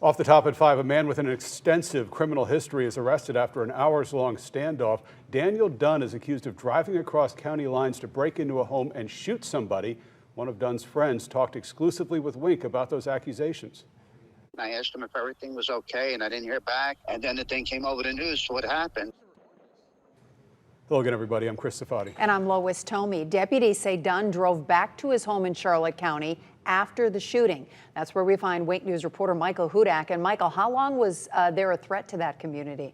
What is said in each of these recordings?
Off the top at 5, a man with an extensive criminal history is arrested after an hours-long standoff. Daniel Dunn is accused of driving across county lines to break into a home and shoot somebody. One of Dunn's friends talked exclusively with Wink about those accusations. I asked him if everything was okay, and I didn't hear back. And then the thing came over the news, so what happened? Hello again, everybody. I'm Chris Safadi. And I'm Lois Tomey. Deputies say Dunn drove back to his home in Charlotte County after the shooting. That's where we find Wink News reporter Michael Hudak. And Michael, how long was there a threat to that community?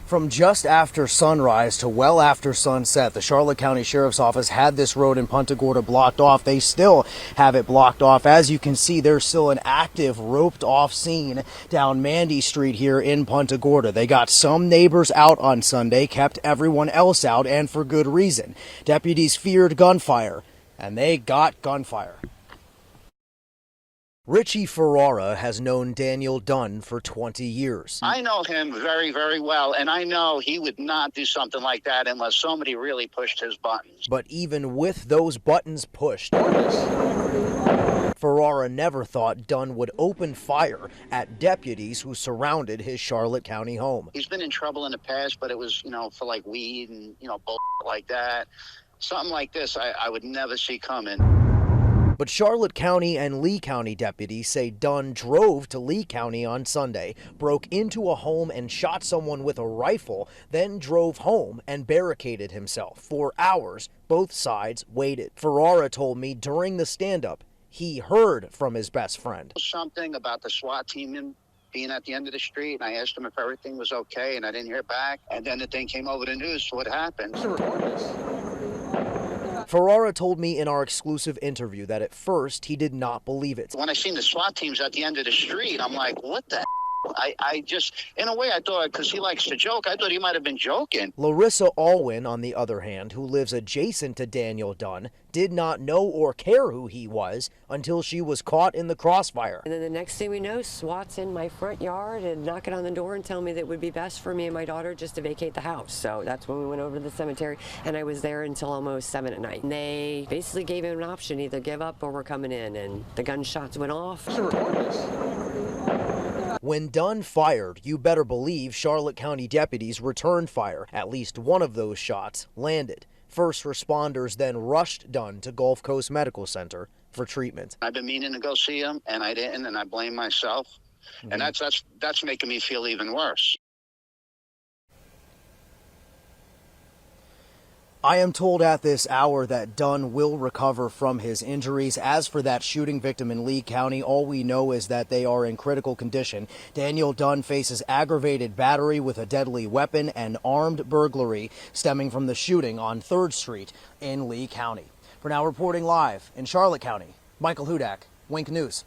From just after sunrise to well after sunset, the Charlotte County Sheriff's Office had this road in Punta Gorda blocked off. They still have it blocked off. As you can see, there's still an active roped off scene down Mandy Street here in Punta Gorda. They got some neighbors out on Sunday, kept everyone else out, and for good reason. Deputies feared gunfire, and they got gunfire. Richie Ferrara has known Daniel Dunn for 20 years. I know him very, very well, and I know he would not do something like that unless somebody really pushed his buttons. But even with those buttons pushed, Ferrara never thought Dunn would open fire at deputies who surrounded his Charlotte County home. He's been in trouble in the past, but it was, for like weed and, bull like that. Something like this I would never see coming. But Charlotte County and Lee County deputies say Dunn drove to Lee County on Sunday, broke into a home and shot someone with a rifle, then drove home and barricaded himself. For hours, both sides waited. Ferrara told me during the stand-up, he heard from his best friend. Something about the SWAT team being at the end of the street, and I asked him if everything was okay, and I didn't hear back. And then the thing came over the news, so what happened? Ferrara told me in our exclusive interview that at first he did not believe it. When I seen the SWAT teams at the end of the street, I'm like, what the I just, in a way, I thought, because he likes to joke, I thought he might have been joking. Larissa Alwyn, on the other hand, who lives adjacent to Daniel Dunn, did not know or care who he was until she was caught in the crossfire. And then the next thing we know, SWAT's in my front yard and knocking on the door and telling me that it would be best for me and my daughter just to vacate the house. So that's when we went over to the cemetery, and I was there until almost 7 at night. And they basically gave him an option, either give up or we're coming in, and the gunshots went off. When Dunn fired, you better believe Charlotte County deputies returned fire. At least one of those shots landed. First responders then rushed Dunn to Gulf Coast Medical Center for treatment. I've been meaning to go see him, and I didn't, and I blame myself. And that's making me feel even worse. I am told at this hour that Dunn will recover from his injuries. As for that shooting victim in Lee County, all we know is that they are in critical condition. Daniel Dunn faces aggravated battery with a deadly weapon and armed burglary stemming from the shooting on 3rd Street in Lee County. For now, reporting live in Charlotte County, Michael Hudak, Wink News.